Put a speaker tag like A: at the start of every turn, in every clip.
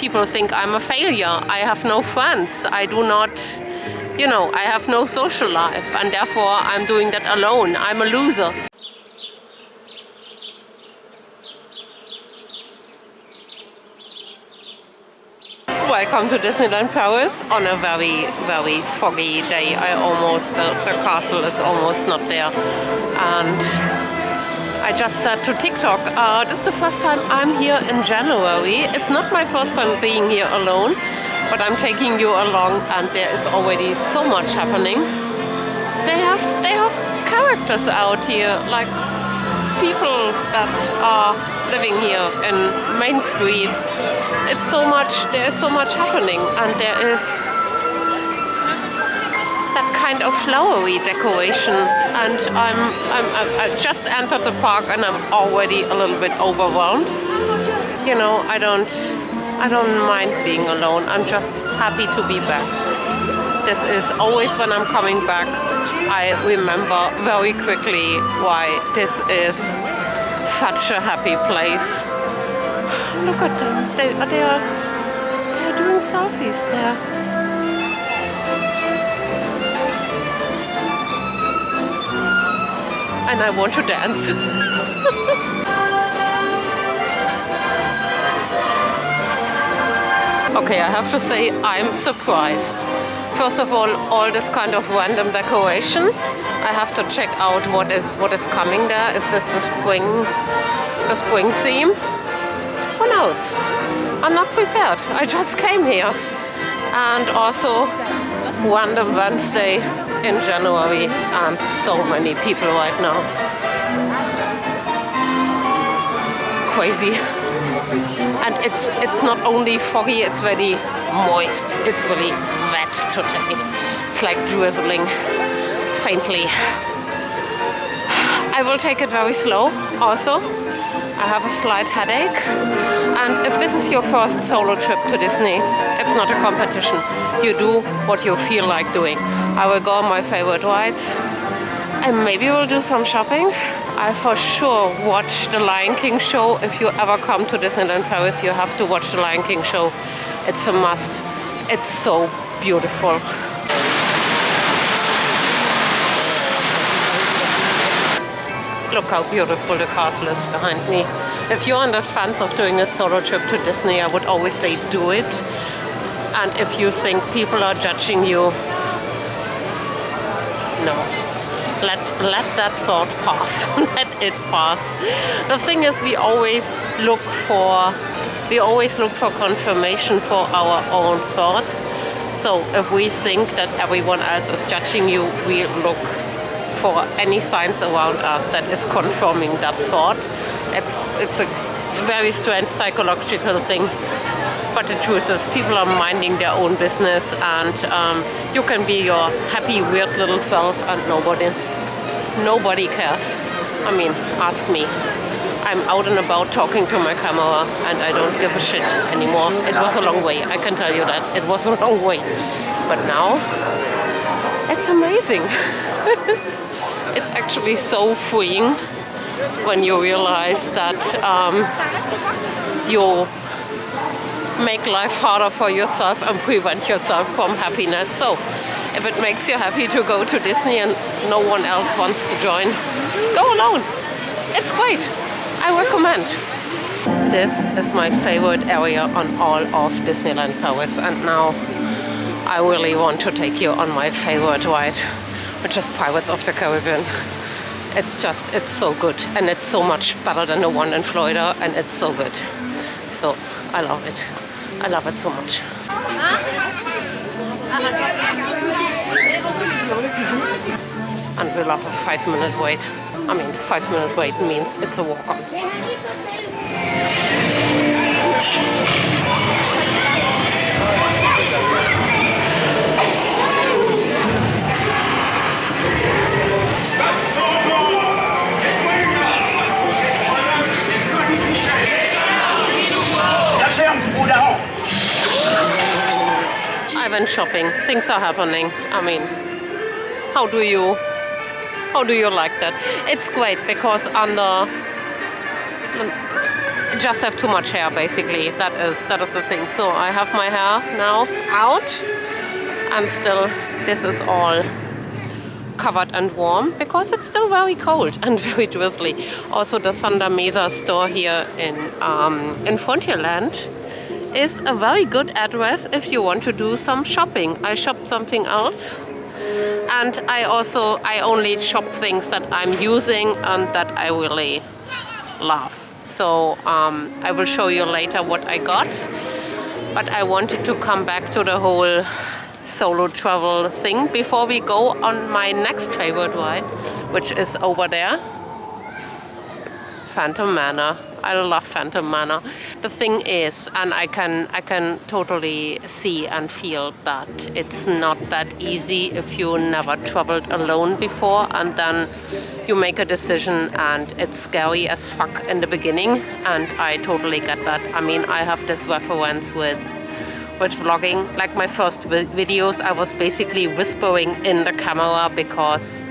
A: people think I'm a failure. I have no friends. I do not, you know, I have no social life, and therefore I'm doing that alone. I'm a loser. Welcome to Disneyland Paris on a very, very foggy day. The castle is almost not there. And I just said to TikTok, this is the first time I'm here in January. It's not my first time being here alone, but I'm taking you along, and there is already so much happening. They have characters out here, like people that are living here in Main Street. There is so much happening, and there is that kind of flowery decoration, and I just entered the park and I'm already a little bit overwhelmed. You know, I don't mind being alone. I'm just happy to be back. This is always when I'm coming back, I remember very quickly why this is such a happy place. Look at them. They are doing selfies there. And I want to dance. Okay, I have to say I'm surprised. First of all this kind of random decoration. I have to check out what is coming there. Is this the spring theme? Who knows? I'm not prepared. I just came here. And also random Wednesday in January, and so many people right now. Crazy. And it's not only foggy, it's very moist. It's really wet today. It's like drizzling faintly. I will take it very slow also. I have a slight headache. And if this is your first solo trip to Disney, it's not a competition. You do what you feel like doing. I will go on my favorite rides, and maybe we'll do some shopping. I for sure watch the Lion King show. If you ever come to Disneyland Paris, you have to watch the Lion King show. It's a must. It's so beautiful. Look how beautiful the castle is behind me. If you're not fans of doing a solo trip to Disney, I would always say do it. And if you think people are judging you, no. Let that thought pass. Let it pass. The thing is, we always look for confirmation for our own thoughts. So if we think that everyone else is judging you, we look for any signs around us that is confirming that thought. It's a very strange psychological thing. But the truth is, people are minding their own business, and you can be your happy, weird little self, and nobody cares. I mean, ask me. I'm out and about talking to my camera, and I don't give a shit anymore. It was a long way, I can tell you that. It was a long way. But now, it's amazing. It's actually so freeing when you realize that you make life harder for yourself and prevent yourself from happiness. So if it makes you happy to go to Disney and no one else wants to join, go alone. It's great. I recommend. This is my favorite area on all of Disneyland Paris, and now I really want to take you on my favorite ride, which is Pirates of the Caribbean. It's so good, and it's so much better than the one in Florida, and it's so good. So I love it. I love it so much. And we'll have a 5-minute wait. I mean, 5-minute wait means it's a walk-on. I went shopping. Things are happening. I mean, how do you like that? It's great because just have too much hair, basically. That is the thing. So I have my hair now out, and still this is all covered and warm because it's still very cold and very drizzly. Also, the Thunder Mesa store here in Frontierland is a very good address if you want to do some shopping. I shopped something else, and I only shop things that I'm using and that I really love. So I will show you later what I got, but I wanted to come back to the whole solo travel thing before we go on my next favorite ride, which is over there, Phantom Manor. I love Phantom Manor. The thing is, and I can totally see and feel that it's not that easy if you never traveled alone before, and then you make a decision and it's scary as fuck in the beginning, and I totally get that. I mean, I have this reference with vlogging. Like my first videos, I was basically whispering in the camera because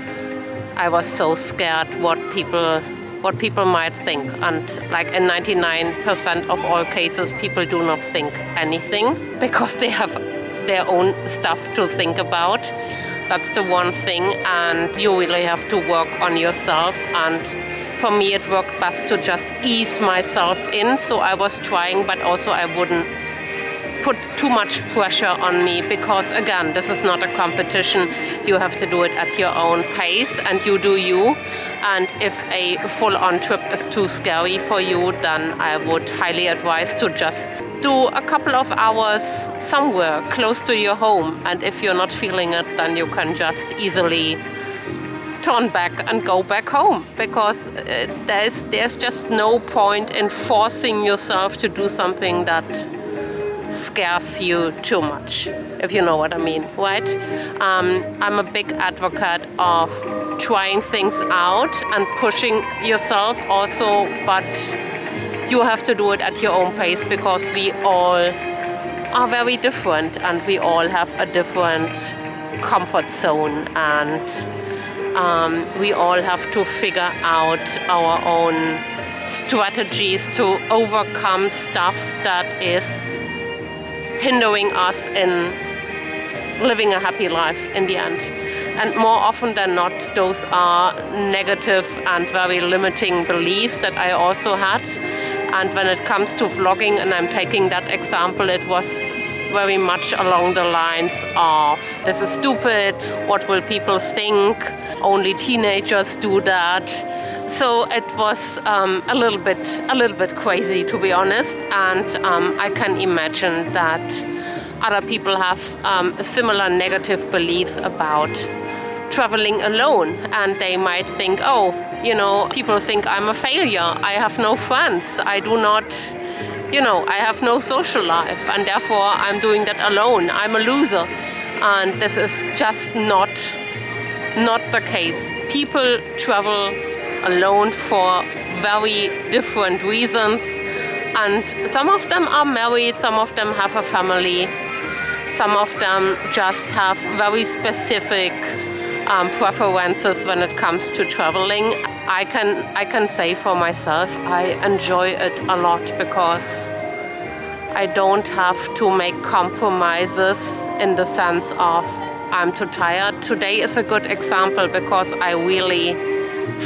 A: I was so scared what people might think. And like in 99% of all cases, people do not think anything because they have their own stuff to think about. That's the one thing, and you really have to work on yourself. And for me, it worked best to just ease myself in. So I was trying, but also I wouldn't put too much pressure on me because, again, this is not a competition. You have to do it at your own pace, and you do you. And if a full-on trip is too scary for you, then I would highly advise to just do a couple of hours somewhere close to your home. And if you're not feeling it, then you can just easily turn back and go back home, because there's just no point in forcing yourself to do something that scares you too much, if you know what I mean, right? I'm a big advocate of trying things out and pushing yourself also, but you have to do it at your own pace because we all are very different and we all have a different comfort zone, and we all have to figure out our own strategies to overcome stuff that is hindering us in living a happy life in the end. And more often than not, those are negative and very limiting beliefs that I also had. And when it comes to vlogging, and I'm taking that example, it was very much along the lines of, this is stupid, what will people think, only teenagers do that. So it was a little bit crazy, to be honest, and I can imagine that other people have similar negative beliefs about traveling alone, and they might think, oh, you know, people think I'm a failure, I have no friends, I do not, you know, I have no social life, and therefore I'm doing that alone, I'm a loser. And this is just not the case. People travel alone for very different reasons, and some of them are married, some of them have a family, some of them just have very specific preferences when it comes to traveling. I can say for myself, I enjoy it a lot because I don't have to make compromises in the sense of I'm too tired. Today is a good example because I really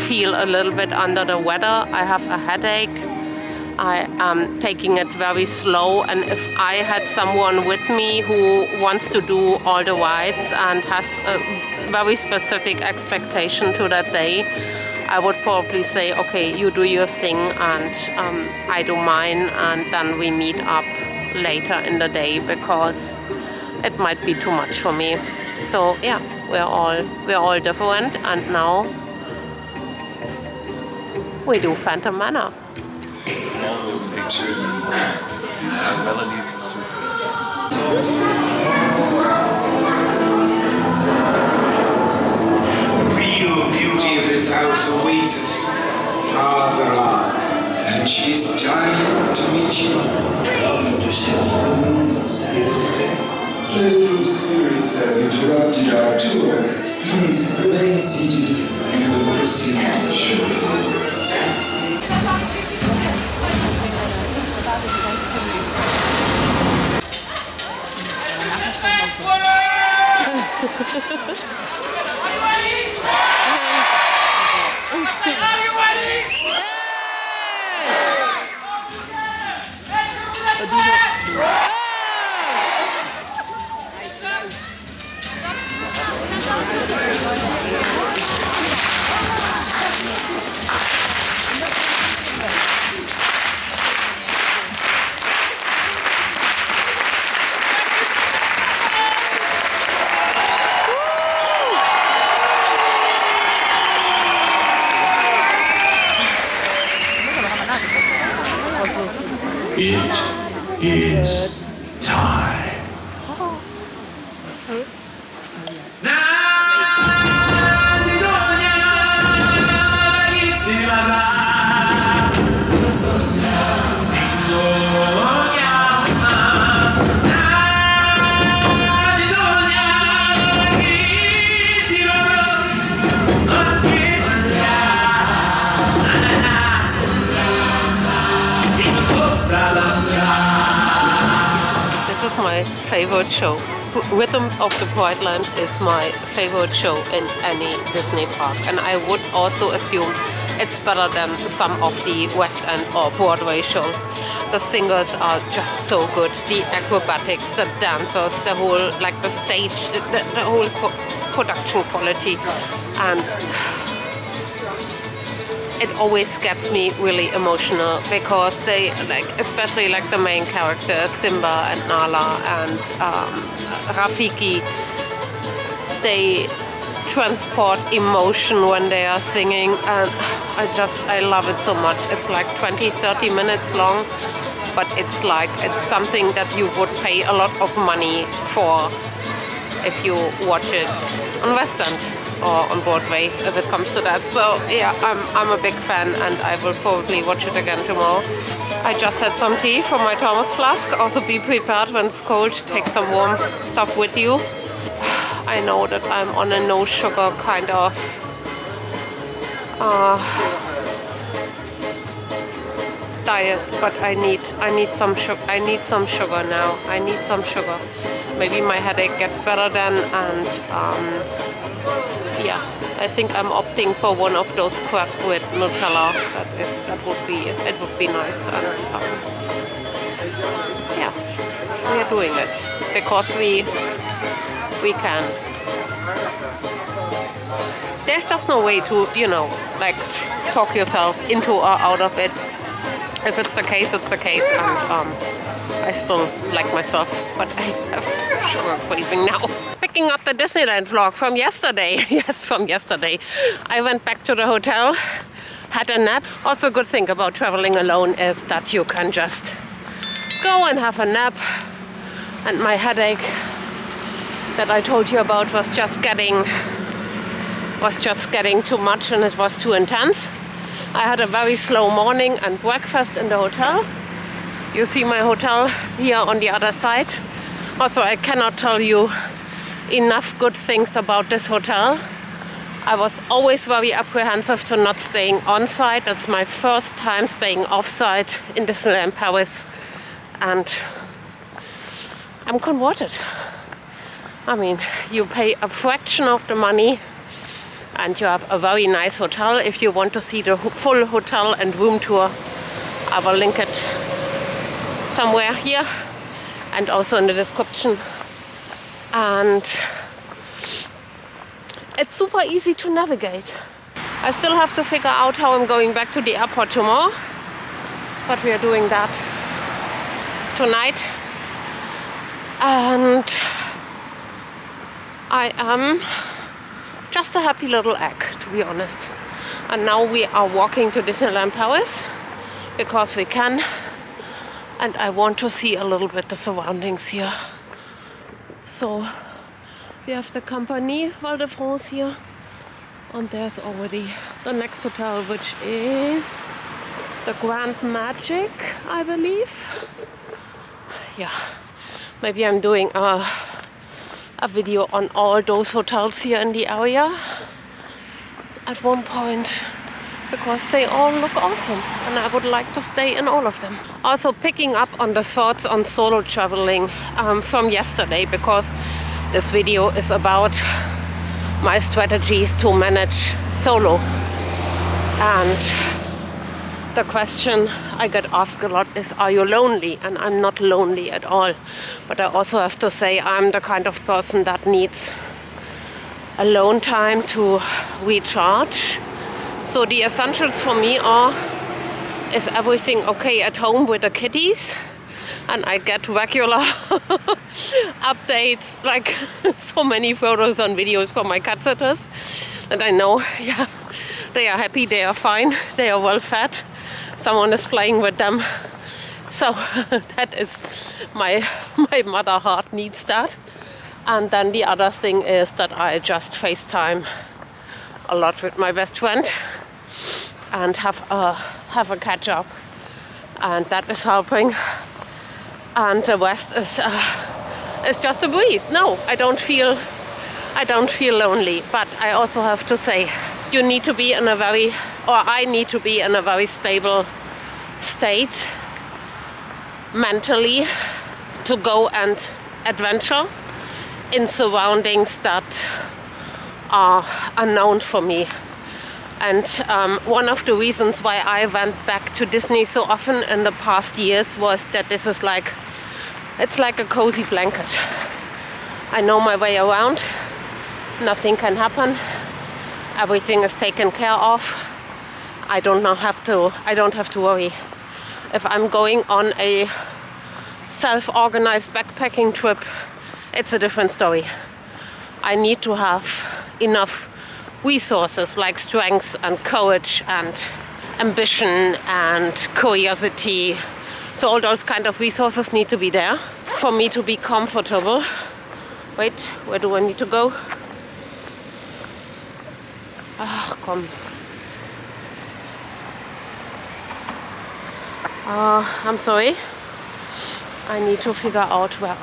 A: feel a little bit under the weather. I have a headache. I am taking it very slow, and if I had someone with me who wants to do all the rides and has a very specific expectation to that day, I would probably say, okay, you do your thing and I do mine, and then we meet up later in the day because it might be too much for me. So yeah, we're all different, and now we do Phantom Manor.
B: Small little pictures. These are melodies.
C: The real beauty of this house awaits us farther on, and she's dying to meet you. Playful spirits have interrupted our tour. Please remain seated. We will proceed shortly. It is time.
A: This is my favorite show. Rhythm of the Prideland is my favorite show in any Disney park, and I would also assume it's better than some of the West End or Broadway shows. The singers are just so good. The acrobatics, the dancers, the whole, like the stage, the whole production quality, and it always gets me really emotional because they, like, especially like the main characters, Simba and Nala and Rafiki, they transport emotion when they are singing, and I love it so much. It's like 20-30 minutes long, but it's something that you would pay a lot of money for if you watch it on West End or on Broadway, if it comes to that. So yeah, I'm a big fan, and I will probably watch it again tomorrow. I just had some tea from my thermos flask. Also be prepared when it's cold, take some warm stuff with you. I know that I'm on a no sugar kind of diet, but I need some sugar. I need some sugar now. I need some sugar. Maybe my headache gets better then, and yeah, I think I'm opting for one of those cracked with Nutella. It would be nice, and yeah, we are doing it because we can. There's just no way to, like, talk yourself into or out of it. If it's the case, it's the case, and I still like myself, but I have sugar craving now. Picking up the Disneyland vlog from yesterday. Yes, from yesterday. I went back to the hotel, had a nap. Also, a good thing about traveling alone is that you can just go and have a nap. And my headache that I told you about was just getting too much, and it was too intense. I had a very slow morning and breakfast in the hotel. You see my hotel here on the other side. Also, I cannot tell you enough good things about this hotel. I was always very apprehensive to not staying on site. That's my first time staying off site in Disneyland Paris, and I'm converted. I mean, you pay a fraction of the money and you have a very nice hotel. If you want to see the full hotel and room tour, I will link it somewhere here and also in the description. And it's super easy to navigate. I still have to figure out how I'm going back to the airport tomorrow, but we are doing that tonight. And I am just a happy little egg, to be honest. And now we are walking to Disneyland Paris because we can, and I want to see a little bit the surroundings here. So we have the Campanile de France here, and there's already the next hotel, which is the Grand Magic, I believe. Yeah, maybe I'm doing a video on all those hotels here in the area at one point, because they all look awesome and I would like to stay in all of them. Also picking up on the thoughts on solo traveling from yesterday, because This video is about my strategies to manage solo. And the question I get asked a lot is, are you lonely? And I'm not lonely at all. But I also have to say I'm the kind of person that needs alone time to recharge. So the essentials for me are, is everything okay at home with the kitties? And I get regular updates, like so many photos and videos from my cat sitters. And I know, yeah, they are happy, they are fine, they are well fed. Someone is playing with them. So that is my mother heart needs that. And then the other thing is that I just FaceTime a lot with my best friend and have a catch up. And that is helping. And the rest is just a breeze. No, I don't feel lonely. But I also have to say, you need to be in a very, or I need to be in a very stable state mentally to go and adventure in surroundings that are unknown for me. And one of the reasons why I went back to Disney so often in the past years was that this is like, it's like a cozy blanket. I know my way around. Nothing can happen. Everything is taken care of. I don't have to worry. If I'm going on a self-organized backpacking trip, it's a different story. I need to have enough resources like strength and courage and ambition and curiosity. So all those kind of resources need to be there for me to be comfortable. Wait, where do I need to go? Ah, komm. I'm sorry. I need to figure out where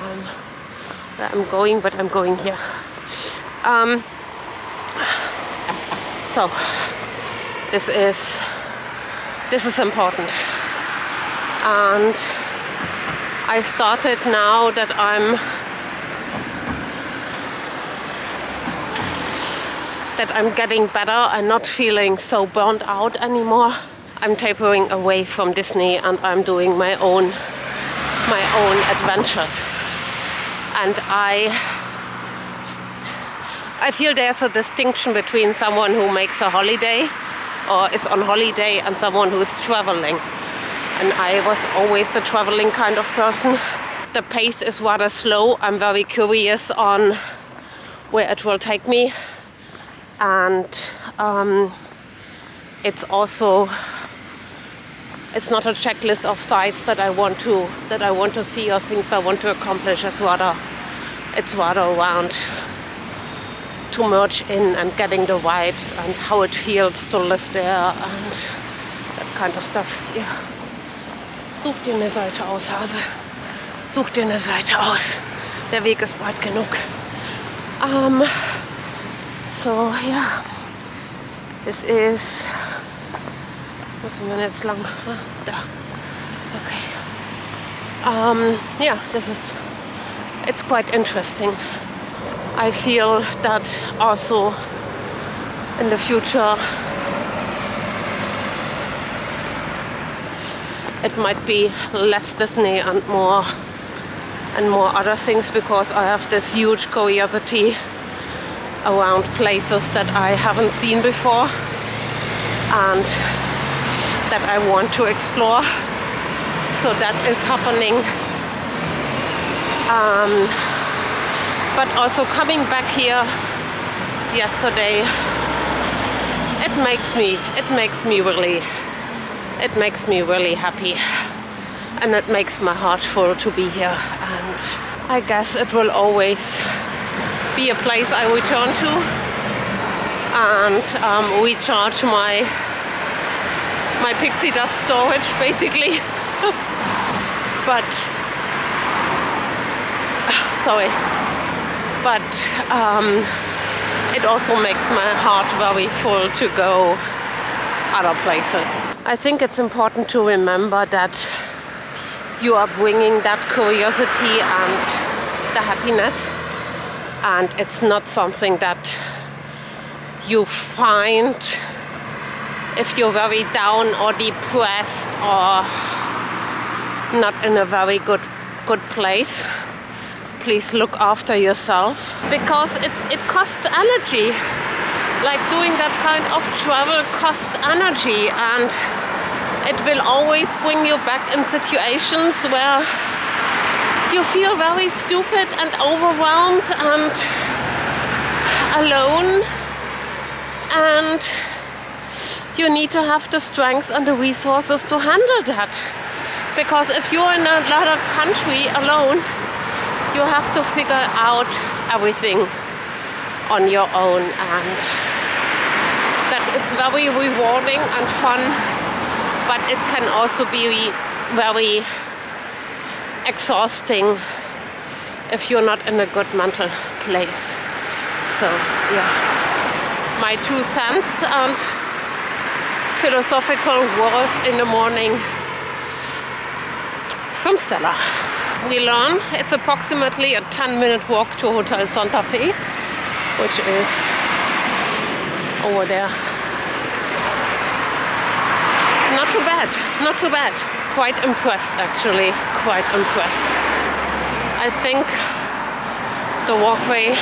A: I'm going, but I'm going here. So this is important. And I started now that I'm getting better and not feeling so burnt out anymore. I'm tapering away from Disney and I'm doing my own adventures. And I feel there's a distinction between someone who makes a holiday or is on holiday and someone who is traveling. And I was always the traveling kind of person. The pace is rather slow. I'm very curious on where it will take me. And it's not a checklist of sites that I want to see or things I want to accomplish. It's rather around to merge in and getting the vibes and how it feels to live there and that kind of stuff. Yeah. Such dir eine Seite aus, Hase. Such dir eine Seite aus. Der Weg ist breit genug. So yeah, this is. Wo sind wir jetzt lang? Da. Okay. Yeah, it's quite interesting. I feel that also in the future it might be less Disney and more other things, because I have this huge curiosity around places that I haven't seen before and that I want to explore. So that is happening. But also coming back here yesterday, it makes me really happy, and it makes my heart full to be here. And I guess it will always be a place I return to and recharge my pixie dust storage, basically. But it also makes my heart very full to go other places. I think it's important to remember that you are bringing that curiosity and the happiness and it's not something that you find if you're very down or depressed or not in a very good place. Please look after yourself, because it costs energy. Like doing that kind of travel costs energy, and it will always bring you back in situations where you feel very stupid and overwhelmed and alone, and you need to have the strength and the resources to handle that. Because if you're in another country alone, you have to figure out everything on your own, and that is very rewarding and fun, but it can also be very exhausting if you're not in a good mental place. So yeah, my 2 cents and philosophical word in the morning from Stella. We learn it's approximately a 10-minute walk to Hotel Santa Fe, which is over there. Not too bad, not too bad. Quite impressed, actually, quite impressed. I think the walkway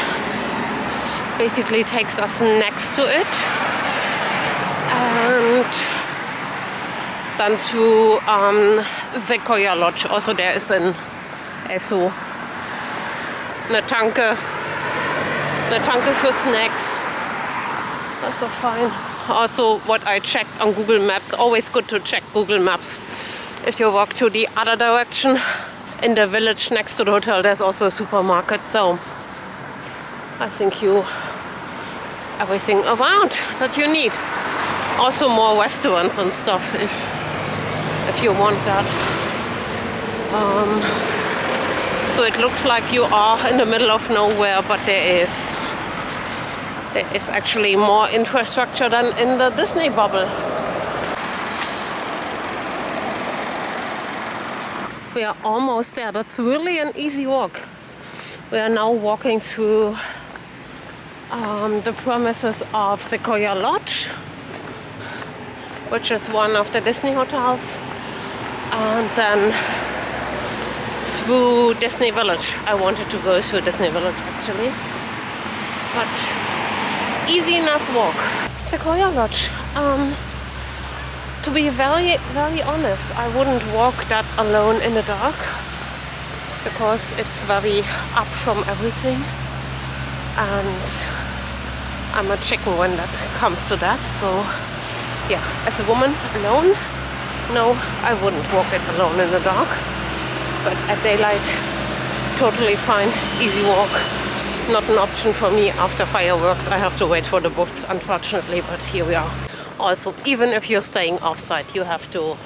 A: basically takes us next to it, and then through Sequoia Lodge. Also there is an Esso, eine Tanke for snacks. That's so fine. Also what I checked on Google Maps, always good to check Google Maps. If you walk to the other direction, in the village next to the hotel, there's also a supermarket. So I think everything around that you need. Also more restaurants and stuff if you want that. So it looks like you are in the middle of nowhere, but there is actually more infrastructure than in the Disney bubble. We are almost there. That's really an easy walk. We are now walking through the premises of Sequoia Lodge, which is one of the Disney hotels, and then through Disney Village. I wanted to go through Disney Village actually, but easy enough walk. Sequoia Lodge. To be very, very honest, I wouldn't walk that alone in the dark, because it's very up from everything, and I'm a chicken when that comes to that. So yeah, as a woman alone, no, I wouldn't walk it alone in the dark. But at daylight, totally fine, easy walk. Not an option for me after fireworks. I have to wait for the boats, unfortunately, but here we are. Also, even if you're staying offsite, you have to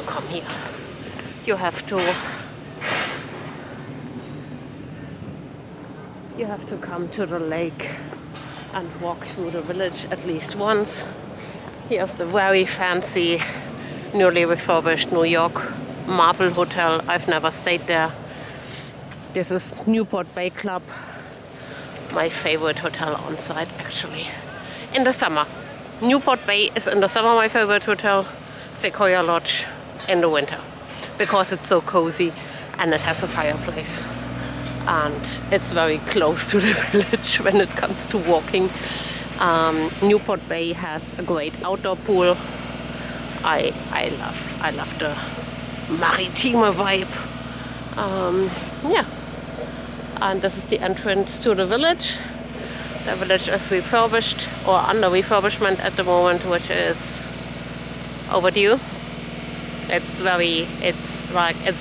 A: come here. You have to come to the lake and walk through the village at least once. Here's the very fancy, newly refurbished New York Marvel Hotel. I've never stayed there. This is Newport Bay Club, my favorite hotel on site actually. In the summer. Newport Bay is in the summer my favorite hotel. Sequoia Lodge in the winter, because it's so cozy and it has a fireplace. And it's very close to the village when it comes to walking. Newport Bay has a great outdoor pool. I love the maritime vibe. Yeah, and this is the entrance to the village. The village is refurbished or under refurbishment at the moment, which is overdue. It's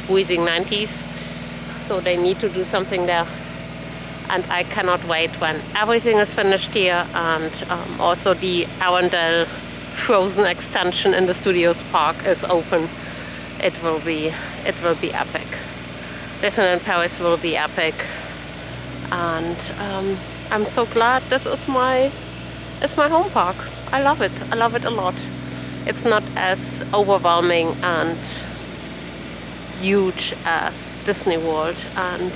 A: breathing 90s, so they need to do something there. And I cannot wait when everything is finished here, and also the Arendelle Frozen extension in the Studios Park is open. It will be epic. Disneyland Paris will be epic, and I'm so glad this is my home park. I love it. I love it a lot. It's not as overwhelming and huge as Disney World, and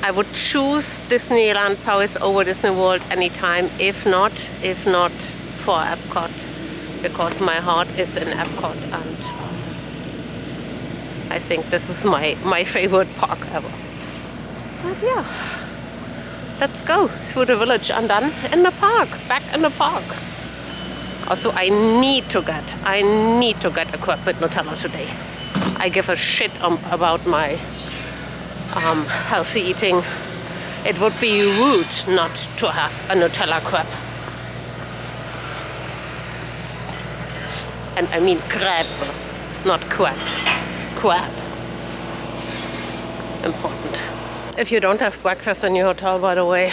A: I would choose Disneyland Paris over Disney World anytime, if not for Epcot, because my heart is in Epcot, and I think this is my favorite park ever. But yeah, let's go through the village and then in the park, back in the park. Also, I need to get a crepe with Nutella today. I give a shit about my healthy eating. It would be rude not to have a Nutella crepe. And I mean crepe, not crepe. Crepe. Important. If you don't have breakfast in your hotel, by the way,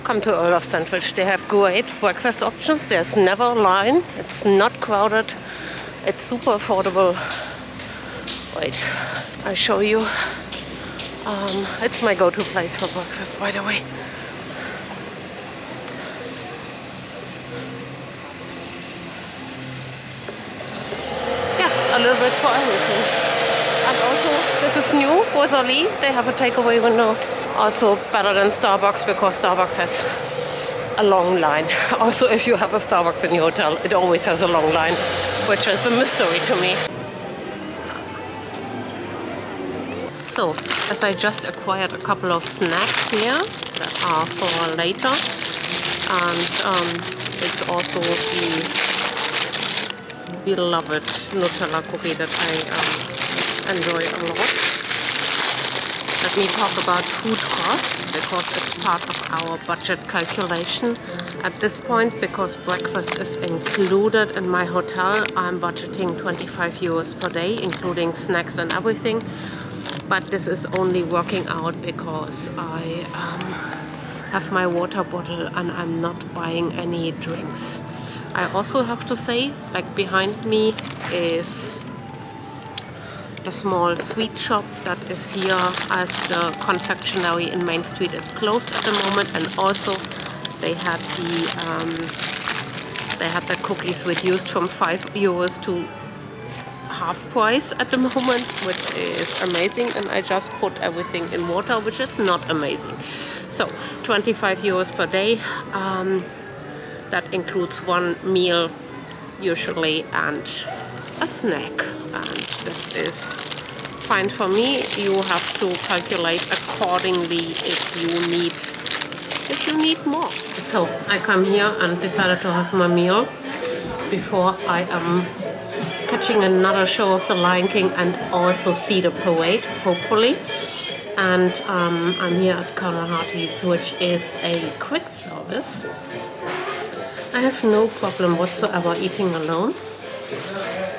A: come to Earl of Sandwich. They have great breakfast options. There's never a line. It's not crowded. It's super affordable. Wait, I show you. It's my go-to place for breakfast, by the way. Yeah, a little bit for everything. And also, this is new, Rosalie. They have a takeaway window. Also better than Starbucks, because Starbucks has a long line. Also, if you have a Starbucks in your hotel, it always has a long line, which is a mystery to me. So, as I just acquired a couple of snacks here that are for later, and it's also the beloved Nutella cookie that I enjoy a lot. Let me talk about food costs, because it's part of our budget calculation. At this point, because breakfast is included in my hotel, I'm budgeting 25 euros per day, including snacks and everything. But this is only working out because I have my water bottle and I'm not buying any drinks. I also have to say, like behind me is the small sweet shop that is here, as the confectionery in Main Street is closed at the moment, and also they had the cookies reduced from 5 euros to half price at the moment, which is amazing, and I just put everything in water, which is not amazing. So 25 euros per day, that includes one meal usually and a snack, and this is fine for me. You have to calculate accordingly if you need more. So I come here and decided to have my meal before I am catching another show of The Lion King and also see the parade, hopefully. And I'm here at Colonel Harty's, which is a quick service. I have no problem whatsoever eating alone,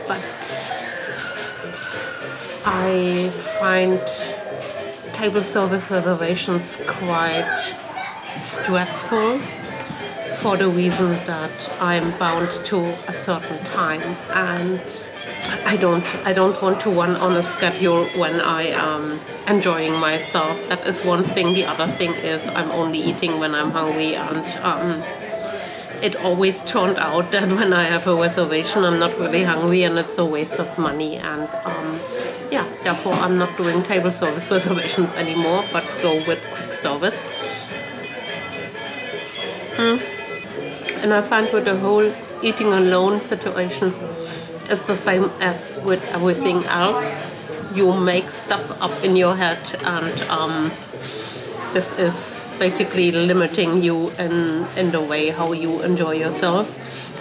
A: but I find table service reservations quite stressful, for the reason that I'm bound to a certain time, and I don't want to run on a schedule when I am enjoying myself. That is one thing. The other thing is I'm only eating when I'm hungry, and it always turned out that when I have a reservation, I'm not really hungry, and it's a waste of money. And yeah, therefore I'm not doing table service reservations anymore, but go with quick service. And I find with the whole eating alone situation, it's the same as with everything else. You make stuff up in your head, and this is basically limiting you in the way how you enjoy yourself.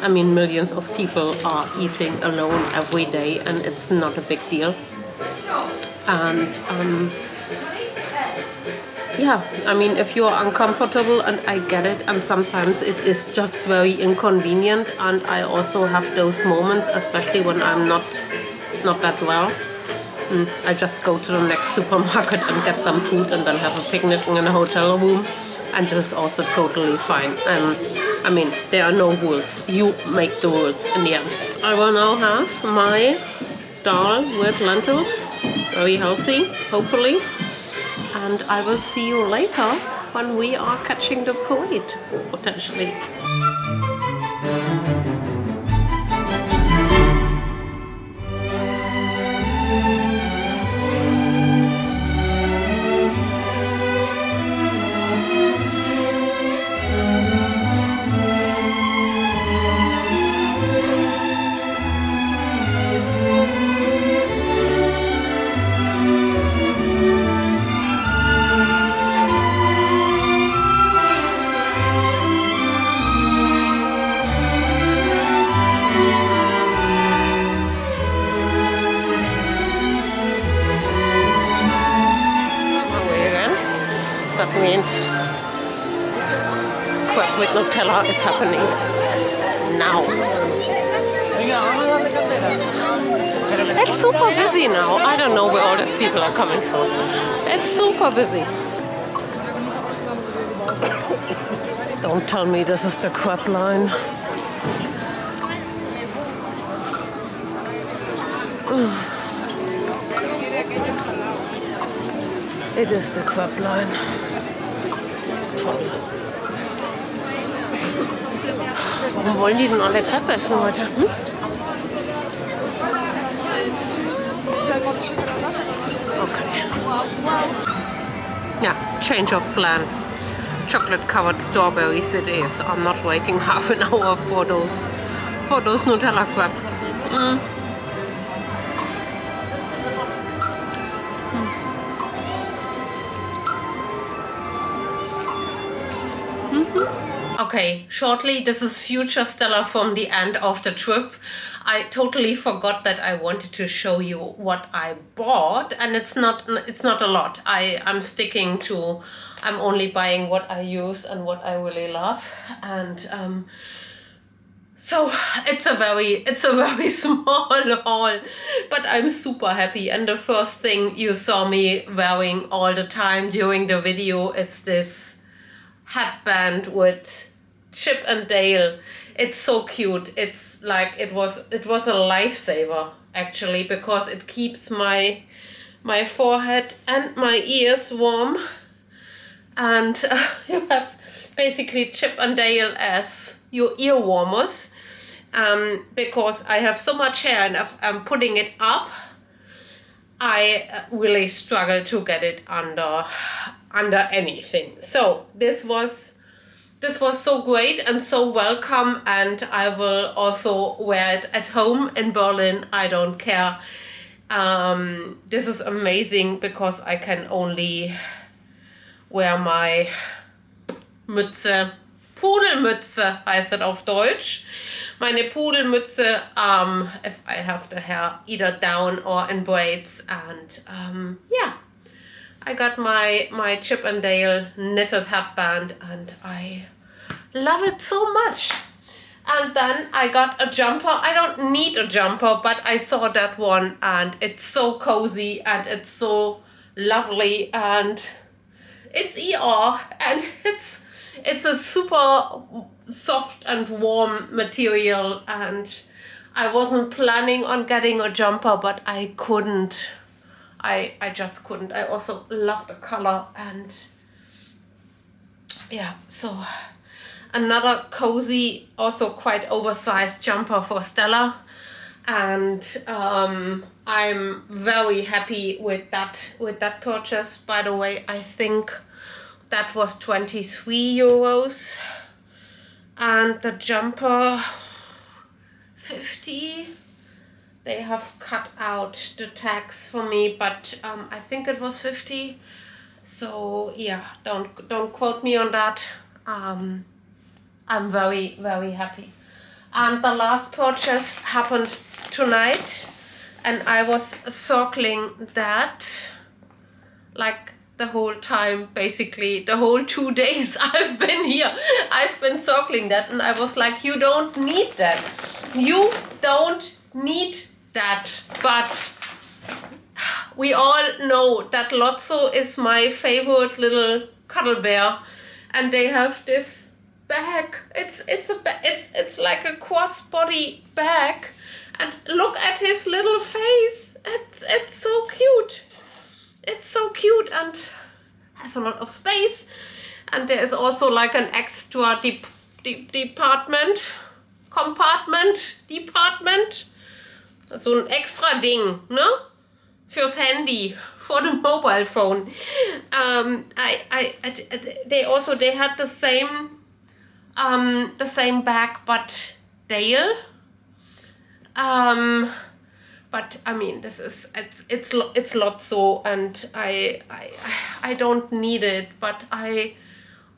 A: I mean, millions of people are eating alone every day, and it's not a big deal. And yeah, I mean, if you're uncomfortable, and I get it, and sometimes it is just very inconvenient, and I also have those moments, especially when I'm not that well. I just go to the next supermarket and get some food and then have a picnic in a hotel room, and this is also totally fine. I mean, there are no rules. You make the rules in the end. I will now have my dal with lentils, very healthy, hopefully. And I will see you later when we are catching the parade, potentially. that means crab with Nutella is happening now. It's super busy now. I don't know where all these people are coming from. It's super busy. Don't tell me this is the crab line. It is the crab line. Toll. Warum wollen die denn alle Crepe essen heute? Hm? Okay. Yeah, change of plan. Chocolate-covered strawberries it is. I'm not waiting half an hour for those Nutella crab. Okay, shortly, this is future Stella from the end of the trip. I totally forgot that I wanted to show you what I bought, and it's not a lot. I'm sticking to, I'm only buying what I use and what I really love, and so it's a very small haul, but I'm super happy. And the first thing you saw me wearing all the time during the video is this headband with Chip and Dale. It's so cute. It's like it was a lifesaver actually, because it keeps my forehead and my ears warm. And you have basically Chip and Dale as your ear warmers, because I have so much hair and if I'm putting it up, I really struggle to get it under anything. So this was so great and so welcome, and I will also wear it at home in Berlin. I don't care. This is amazing because I can only wear my Mütze, Pudelmütze heißt it auf Deutsch. Meine Pudelmütze, if I have the hair either down or in braids. And yeah, I got my Chip and Dale knitted headband and I love it so much. And then I got a jumper. I don't need a jumper, but I saw that one and it's so cozy and it's so lovely and it's ER and it's a super soft and warm material, and I wasn't planning on getting a jumper, but I couldn't. I just couldn't. I also love the color, and yeah, so another cozy, also quite oversized jumper for Stella, and I'm very happy with that purchase. By the way, I think that was 23 euros, and the jumper 50. They have cut out the tags for me, but I think it was 50. So yeah, don't quote me on that. I'm very, very happy. And the last purchase happened tonight, and I was circling that like the whole time, basically the whole 2 days I've been here. I've been circling that, and I was like, you don't need that. You don't need that. But we all know that Lotso is my favorite little cuddle bear, and they have this bag. It's like a crossbody bag, and look at his little face. It's so cute. It's so cute and has a lot of space, and there is also like an extra department. So ein extra Ding, ne? Fürs Handy, for the mobile phone. They had the same bag, but Dale. But I mean, it's Lotso, and I don't need it, but I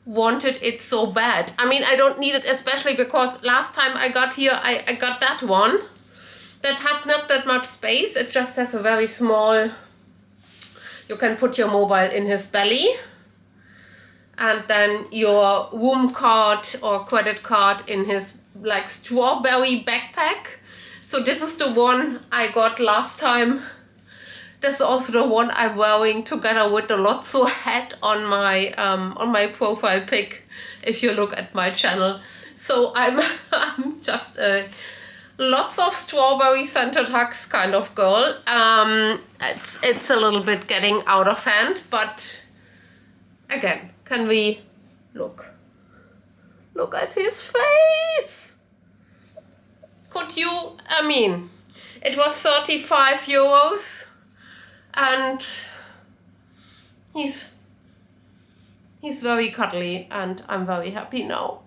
A: wanted it so bad. I mean, I don't need it especially because last time I got here, I got that one that has not that much space. It just has a very small, you can put your mobile in his belly, and then your room card or credit card in his like strawberry backpack. So this is the one I got last time. This is also the one I'm wearing together with the Lotso hat on my profile pic, if you look at my channel. So I'm just a lots of strawberry scented hugs kind of girl. It's a little bit getting out of hand, but again, can we look at his face? Could you, I mean, it was 35 euros and he's very cuddly and I'm very happy now.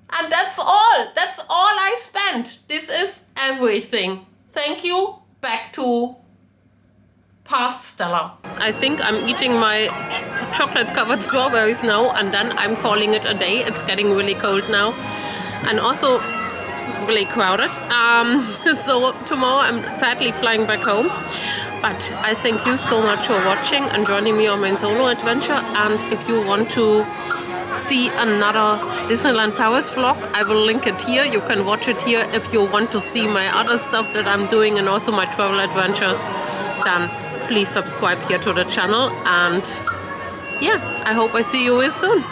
A: And that's all I spent. This is everything. Thank you. Back to past Stella. I think I'm eating my chocolate covered strawberries now and then I'm calling it a day. It's getting really cold now and also really crowded. So tomorrow I'm sadly flying back home. But I thank you so much for watching and joining me on my solo adventure. And if you want to see another Disneyland Paris vlog, I will link it here. You can watch it here. If you want to see my other stuff that I'm doing and also my travel adventures, then please subscribe here to the channel. And yeah, I hope I see you soon.